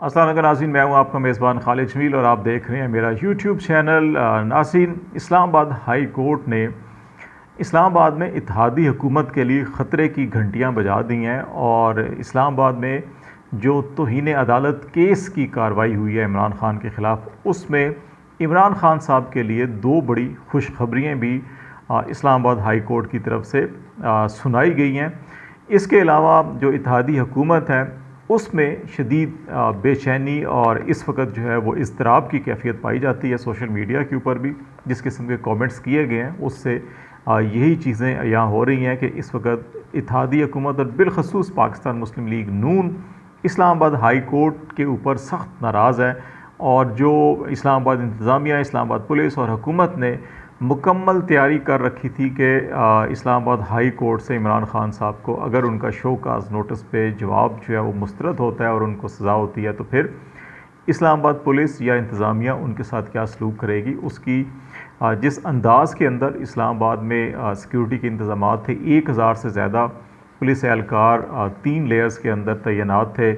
अस्सलाम वालेकुम नाज़रीन, मैं हूं आपका मेज़बान खालिद जमील और आप देख रहे हैं मेरा यूट्यूब चैनल। नाज़रीन, इस्लामाबाद हाई कोर्ट ने इस्लामाबाद में इत्तेहादी हुकूमत के लिए ख़तरे की घंटियां बजा दी हैं और इस्लामाबाद में जो तौहीन अदालत केस की कार्रवाई हुई है इमरान ख़ान के ख़िलाफ़, उसमें इमरान ख़ान साहब के लिए दो बड़ी खुशखबरियाँ भी इस्लामाबाद हाई कोर्ट की तरफ से सुनाई गई हैं। इसके अलावा जो इत्तेहादी हुकूमत है उसमें शदीद बेचैनी और इस वक्त जो है वो इज़्तिराब की कैफियत पाई जाती है। सोशल मीडिया के ऊपर भी जिस किस्म के कमेंट्स किए गए हैं उससे यही चीज़ें यहाँ हो रही हैं कि इस वक्त इत्तेहादी हुकूमत और बिलखसूस पाकिस्तान मुस्लिम लीग नून इस्लामाबाद हाई कोर्ट के ऊपर सख्त नाराज़ है और जो इस्लामाबाद इंतज़ामिया, इस्लामाबाद पुलिस और हुकूमत ने मुकम्मल तैयारी कर रखी थी कि इस्लामाबाद हाई कोर्ट से इमरान ख़ान साहब को अगर उनका शोकाज़ नोटिस पे जवाब जो है वो मुस्तरद होता है और उनको सज़ा होती है तो फिर इस्लामाबाद पुलिस या इंतज़ामिया उनके साथ क्या सलूक करेगी, उसकी जिस अंदाज़ के अंदर इस्लामाबाद में सिक्योरिटी के इंतज़ाम थे, 1000 से ज़्यादा पुलिस एहलकार 3 लेयर्स के अंदर तैनात थे।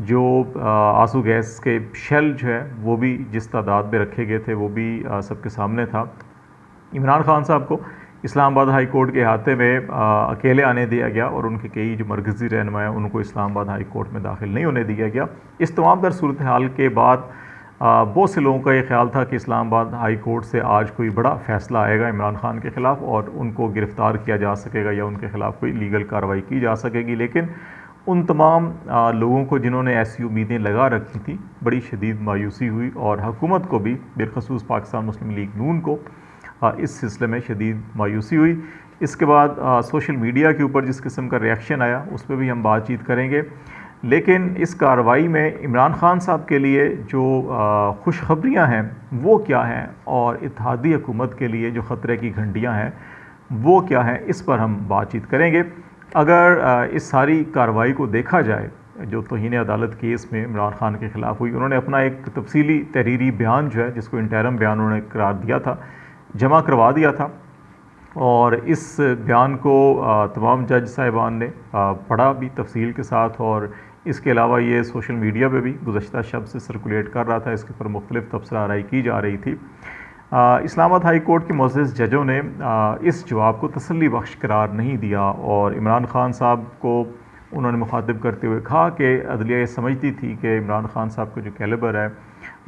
जो आंसू गैस के शेल जो है वो भी जिस तादाद में रखे गए थे वो भी सबके सामने था। इमरान ख़ान साहब को इस्लामाबाद हाई कोर्ट के अहाते में अकेले आने दिया गया और उनके कई जो मरकज़ी रहनुमा हैं उनको इस्लामाबाद हाई कोर्ट में दाखिल नहीं होने दिया गया। इस तमाम तर सूरत हाल के बाद बहुत से लोगों का ये ख्याल था कि इस्लामाबाद हाई कोर्ट से आज कोई बड़ा फ़ैसला आएगा इमरान ख़ान के ख़िलाफ़ और उनको गिरफ़्तार किया जा सकेगा या उनके ख़िलाफ़ कोई लीगल कार्रवाई की जा सकेगी। लेकिन उन तमाम लोगों को जिन्होंने ऐसी उम्मीदें लगा रखी थी, बड़ी शदीद मायूसी हुई और हुकूमत को भी, बिलखसूस पाकिस्तान मुस्लिम लीग नून को इस सिलसिले में शदीद मायूसी हुई। इसके बाद सोशल मीडिया के ऊपर जिस किस्म का रिएक्शन आया उस पर भी हम बातचीत करेंगे। लेकिन इस कार्रवाई में इमरान ख़ान साहब के लिए जो खुशखबरियाँ हैं वो क्या हैं और इत्तेहादी हुकूमत के लिए जो ख़तरे की घंटियाँ हैं वो क्या हैं, इस पर हम बातचीत करेंगे। अगर इस सारी कार्रवाई को देखा जाए जो तौहीन अदालत केस में इमरान ख़ान के ख़िलाफ़ हुई, उन्होंने अपना एक तफसीली तहरीरी बयान जो है जिसको इंटरम बयान उन्होंने करार दिया था, जमा करवा दिया था और इस बयान को तमाम जज साहिबान ने पढ़ा भी तफसील के साथ और इसके अलावा ये सोशल मीडिया पे भी गुज़श्ता शब से सर्कुलेट कर रहा था। इसके ऊपर मुख्तलिफ़ तबसरा आराई की जा रही थी। इस्लामाबाद हाई कोर्ट के मुअज़्ज़ज़ जजों ने इस जवाब को तसल्ली बख्श करार नहीं दिया और इमरान ख़ान साहब को उन्होंने मुखातिब करते हुए कहा कि अदलिया ये समझती थी कि इमरान ख़ान साहब का जो कैलिबर है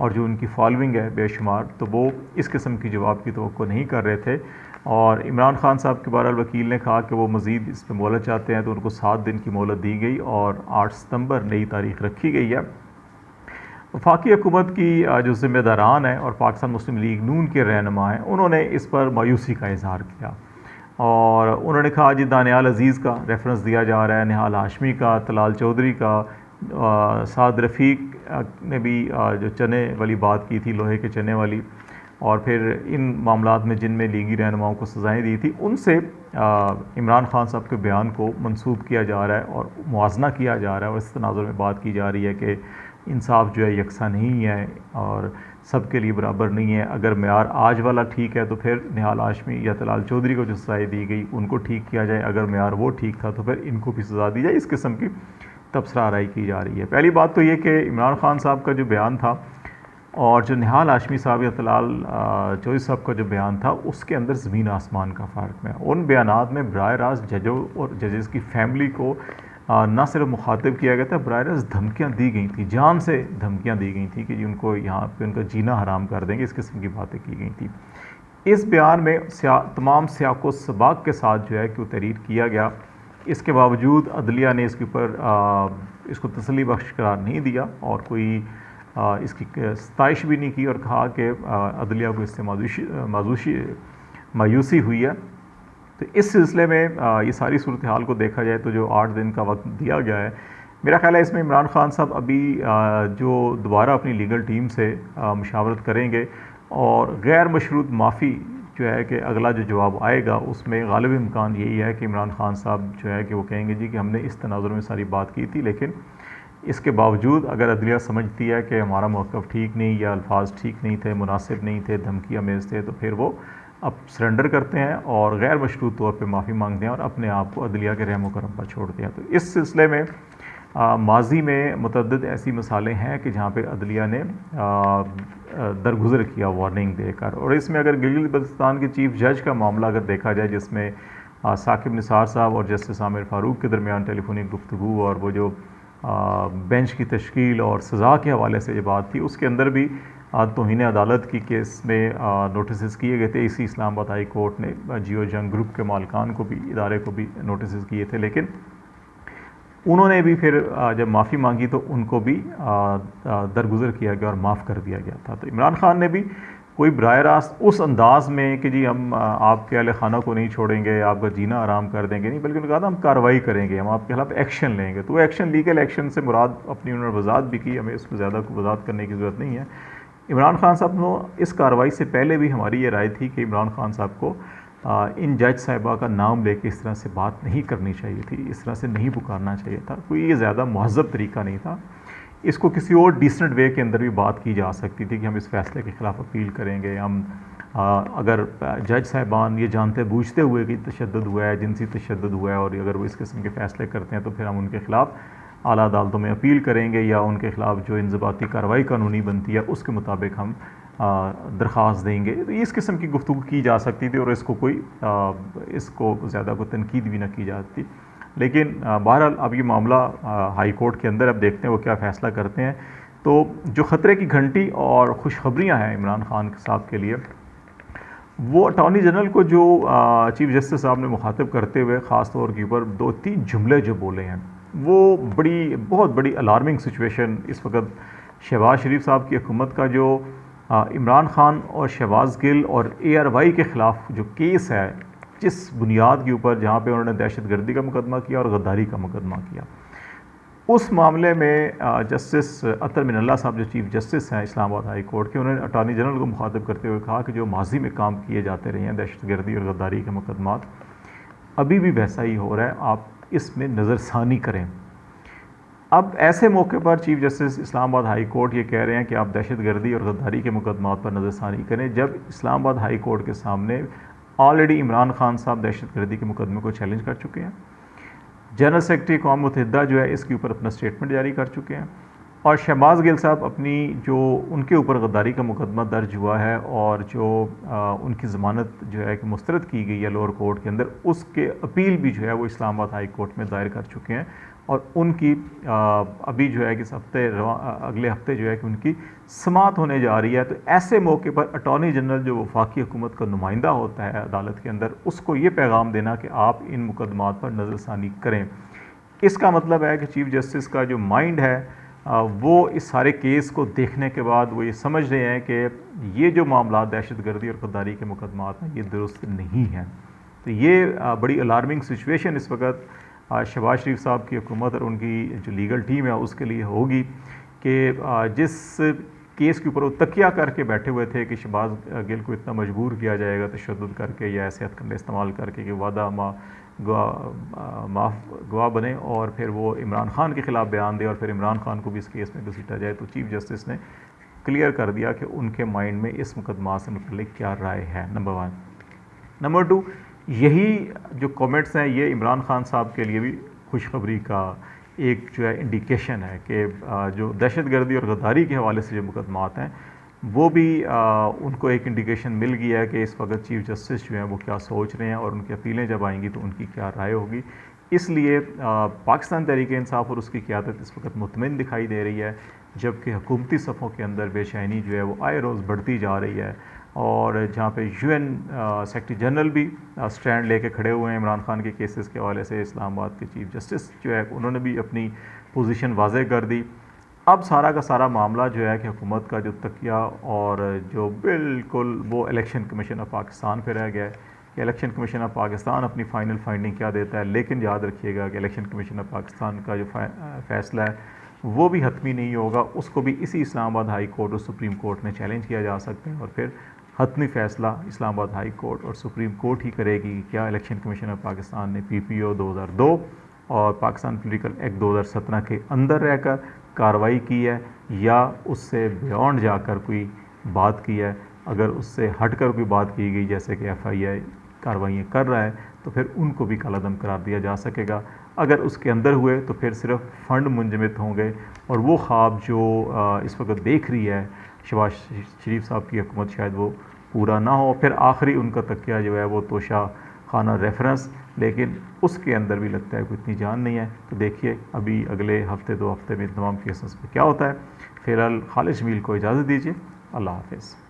और जो उनकी फॉलोइंग है बेशुमार, तो वो इस किस्म की जवाब की तवक्को नहीं कर रहे थे। और इमरान ख़ान साहब के बहरहाल वकील ने कहा कि वो मज़ीद इस पर मोहलत चाहते हैं, तो उनको 7 दिन की मोहलत दी गई और 8 सितंबर नई तारीख रखी गई है। वफाकी हुकूमत की जो ज़िम्मेदारान हैं और पाकिस्तान मुस्लिम लीग नून के रहनुमा हैं, उन्होंने इस पर मायूसी का इज़हार किया और उन्होंने कहा जी दानियाल अज़ीज़ का रेफरेंस दिया जा रहा है, निहाल हाशमी का, तलाल चौधरी का, साद रफ़ीक ने भी जो चने वाली बात की थी, लोहे के चने वाली, और फिर इन मामलात में जिनमें लीगी रहनुमाओं को सज़ाएँ दी थी उनसे इमरान ख़ान साहब के बयान को मंसूब किया जा रहा है और मुआजना किया जा रहा है और इस तनाज़ुर में बात की जा रही है कि इंसाफ जो है यकसा नहीं है और सब के लिए बराबर नहीं है। अगर मेयार आज वाला ठीक है तो फिर निहाल हाशमी या तलाल चौधरी को जो सज़ाएँ दी गई उनको ठीक किया जाए, अगर मेयार वो ठीक था तो फिर इनको भी सज़ा दी जाए। इस किस्म की तबसरा आराई की जा रही है। पहली बात तो ये कि इमरान ख़ान साहब का जो बयान था और जो निहाल हाशमी साहब या तलाल चौधरी साहब का जो बयान था उसके अंदर ज़मीन आसमान का फ़र्क है। उन बयानात में बराह रास्त जजों और जजेस की फ़ैमिली को ना सिर्फ मुखातिब किया गया था, बराह रास्त धमकियाँ दी गई थी, जान से धमकियाँ दी गई थी कि उनको यहाँ पे उनका जीना हराम कर देंगे, इस किस्म की बातें की गई थी। इस बयान में तमाम सियाक़ो सबाक़ के साथ जो है कि वो तहरीर किया गया। इसके बावजूद अदलिया ने इसके ऊपर इसको तसल्ली बख्श करार नहीं दिया और कोई इसकी सताइश भी नहीं की और कहा कि अदलिया को इससे मायूसी हुई है। तो इस सिलसिले में ये सारी सूरत हाल को देखा जाए तो जो 8 दिन का वक्त दिया गया है, मेरा ख्याल है इसमें इमरान ख़ान साहब अभी जो दोबारा अपनी लीगल टीम से मशावरत करेंगे और गैर मशरूत माफ़ी जो है कि अगला जो जवाब आएगा उसमें गालिब इम्कान यही है कि इमरान ख़ान साहब जो है कि वो कहेंगे जी कि हमने इस तनाज़ुर में सारी बात की थी, लेकिन इसके बावजूद अगर अदलिया समझती है कि हमारा मौक़िफ़ ठीक नहीं या अल्फाज ठीक नहीं थे, मुनासिब नहीं थे, धमकियाँ मेज़ थे, तो फिर वो अब सरेंडर करते हैं और गैर मशरूत तौर पे माफ़ी मांगते हैं और अपने आप को अदलिया के रहम करम पर छोड़ते हैं। तो इस सिलसिले में माजी में मुतअद्दिद ऐसी मिसालें हैं कि जहाँ पे अदलिया ने दरगुजर किया वार्निंग देकर। और इसमें अगर गिलगित बल्तिस्तान के चीफ जज का मामला अगर देखा जाए, जिसमें साकिब निसार साहब और जस्टिस आमिर फ़ारूक के दरमियान टेलीफोनिक गुफ्तगू और वो जो बेंच की तश्कील और सज़ा के हवाले से ये बात थी, उसके अंदर भी तौहीन अदालत की केस में नोटिस किए गए थे। इसी इस्लामाबाद हाई कोर्ट ने जियो जंग ग्रुप के मालिकान को भी, इदारे को भी नोटिस किए थे, लेकिन उन्होंने भी फिर जब माफ़ी मांगी तो उनको भी दरगुजर किया गया और माफ़ कर दिया गया था। तो इमरान खान ने भी कोई बराह रास्त उस अंदाज़ में कि जी हम आपके अहले खाना को नहीं छोड़ेंगे, आपका जीना आराम कर देंगे, नहीं, बल्कि उन्होंने कहा था हम कार्रवाई करेंगे, हम आपके खिलाफ एक्शन लेंगे। तो वो एक्शन, लीगल एक्शन से मुराद अपनी उन्होंने वजाहत भी की, हमें इसमें ज़्यादा वजाहत करने की ज़रूरत नहीं है। इमरान खान साहब ने इस कार्रवाई से पहले भी हमारी ये राय थी कि इमरान खान साहब को इन जज साहिबा का नाम लेके इस तरह से बात नहीं करनी चाहिए थी, इस तरह से नहीं पुकारना चाहिए था। कोई ये ज़्यादा महज़ब तरीका नहीं था। इसको किसी और डिसेंट वे के अंदर भी बात की जा सकती थी कि हम इस फैसले के ख़िलाफ़ अपील करेंगे। हम अगर जज साहिबान ये जानते बूझते हुए कि तशद्दुद हुआ है, जिनसी तशद्दुद हुआ है, और अगर वो इस किस्म के फ़ैसले करते हैं तो फिर हम उनके ख़िलाफ़ आला अदालतों में अपील करेंगे, या उनके ख़िलाफ़ जो इंज़बाती कार्रवाई कानूनी बनती है उसके मुताबिक हम दरख्वास्त देंगे। तो इस किस्म की गुफ्तगू की जा सकती थी और इसको ज़्यादा कोई तनकीद भी ना की जाती। लेकिन बहरहाल अब ये मामला हाई कोर्ट के अंदर, अब देखते हैं वो क्या फ़ैसला करते हैं। तो जो ख़तरे की घंटी और खुशखबरियाँ हैं इमरान खान साहब के लिए, वो अटॉर्नी जनरल को जो चीफ जस्टिस साहब ने मुखातिब करते हुए ख़ास तौर के ऊपर 2-3 जुमले जो बोले हैं, वो बहुत बड़ी अलार्मिंग सिचुएशन इस वक्त शहबाज शरीफ साहब की हुकूमत का जो इमरान खान और शहबाज गिल और ARY के ख़िलाफ़ जो केस है, जिस बुनियाद के ऊपर जहाँ पे उन्होंने दहशतगर्दी का मुकदमा किया और गद्दारी का मुकदमा किया, उस मामले में जस्टिस अतर मिनल्ला साहब जो चीफ जस्टिस हैं इस्लामाबाद हाई कोर्ट के, उन्होंने अटॉर्नी जनरल को मुखातिब करते हुए कहा कि जो माजी में काम किए जाते रहे हैं दहशतगर्दी और गद्दारी के मुकदमात, अभी भी वैसा ही हो रहा है, आप इसमें नज़रसानी करें। अब ऐसे मौके पर chief justice Islamabad high court ये कह रहे हैं कि आप दहशतगर्दी और गद्दारी के मुकदमात पर नज़रसानी करें, जब इस्लामाबाद हाई कोर्ट के सामने ऑलरेडी इमरान खान साहब दहशतगर्दी के मुकदमे को चैलेंज कर चुके हैं। जनरल सेक्रेटरी कौम मुत्तहिदा जो है इसके ऊपर अपना स्टेटमेंट जारी कर चुके हैं, और शहबाज गिल साहब अपनी जो उनके ऊपर गद्दारी का मुकदमा दर्ज हुआ है और जो उनकी ज़मानत जो है कि मुस्तरद की गई है लोअर कोर्ट के अंदर, उसके अपील भी जो है वो इस्लामाबाद हाई कोर्ट में दायर कर चुके हैं। और उनकी अभी जो है कि अगले हफ्ते जो है कि उनकी समाअत होने जा रही है। तो ऐसे मौके पर अटॉर्नी जनरल जो वफाकी हुकूमत का नुमाइंदा होता है अदालत के अंदर, उसको ये पैगाम देना कि आप इन मुकदमात पर नज़रसानी करें, इसका मतलब है कि चीफ जस्टिस का जो माइंड है वो इस सारे केस को देखने के बाद वो ये समझ रहे हैं कि ये जो मामला दहशतगर्दी और गद्दारी के मुकदमात हैं ये दुरुस्त नहीं हैं। तो ये बड़ी अलार्मिंग सिचुएशन इस वक्त शहबाज शरीफ साहब की हुकूमत और उनकी जो लीगल टीम है उसके लिए होगी कि जिस केस के ऊपर वो तकिया करके बैठे हुए थे कि शहबाज गिल को इतना मजबूर किया जाएगा तशद्दुद करके या ऐसे हथकंडे इस्तेमाल करके कि वादा गवाह बने और फिर वो इमरान खान के ख़िलाफ़ बयान दे और फिर इमरान खान को भी इस केस में घसीटा जाए। तो चीफ जस्टिस ने क्लियर कर दिया कि उनके माइंड में इस मुकदमा से मुतल्लिक़ क्या राय है, नंबर 1। नंबर 2, यही जो कमेंट्स हैं ये इमरान खान साहब के लिए भी खुशखबरी का एक जो है इंडिकेशन है कि जो दहशतगर्दी और गद्दारी के हवाले से जो मुकदमात हैं वो भी उनको एक इंडिकेशन मिल गया है कि इस वक्त चीफ जस्टिस जो हैं वो क्या सोच रहे हैं और उनकी अपीलें जब आएंगी तो उनकी क्या राय होगी। इसलिए पाकिस्तान तहरीक-ए-इंसाफ और उसकी क़यादत इस वक्त मुतमईन दिखाई दे रही है, जबकि हुकूमती सफ़ों के अंदर बेचैनी जो है वो आए रोज़ बढ़ती जा रही है। और जहाँ पे UN सेक्रेटरी जनरल भी स्टैंड लेके खड़े हुए हैं इमरान खान के केसेस के हवाले से, इस्लामाबाद के चीफ जस्टिस जो है उन्होंने भी अपनी पोजीशन वाज़े कर दी। अब सारा का सारा मामला जो है कि हुकूमत का जो तकिया और जो बिल्कुल वो इलेक्शन कमीशन ऑफ पाकिस्तान पे रह गया है कि इलेक्शन कमीशन ऑफ पाकिस्तान अपनी फ़ाइनल फाइंडिंग क्या देता है। लेकिन याद रखिएगा कि इलेक्शन कमीशन ऑफ पाकिस्तान का जो फ़ैसला है वो भी हतमी नहीं होगा, उसको भी इसी इस्लामाबाद हाई कोर्ट और सुप्रीम कोर्ट में चैलेंज किया जा सकते हैं और फिर हतमी फ़ैसला इस्लामाबाद हाई कोर्ट और सुप्रीम कोर्ट ही करेगी कि क्या इलेक्शन कमीशन ऑफ पाकिस्तान ने PPO 2002 और पाकिस्तान पॉलिटिकल एक्ट 2017 के अंदर रहकर कार्रवाई की है या उससे बियॉन्ड जाकर कोई बात की है। अगर उससे हटकर कोई बात की गई जैसे कि FII कार्रवाइयाँ कर रहा है तो फिर उनको भी कालादम करार दिया जा सकेगा। अगर उसके अंदर हुए तो फिर सिर्फ फ़ंड मुंजमद होंगे और वो ख्वाब जो इस वक्त देख रही है शहबाज शरीफ साहब की हुकूमत शायद वो पूरा ना हो। फिर आखिरी उनका तकिया जो है वो तोशा खाना रेफरेंस, लेकिन उसके अंदर भी लगता है कोई इतनी जान नहीं है। तो देखिए अभी अगले हफ्ते 2 हफ्ते में तमाम केसेस पे क्या होता है। फ़िलहाल खालिद जमील को इजाज़त दीजिए। अल्लाह हाफ़िज़।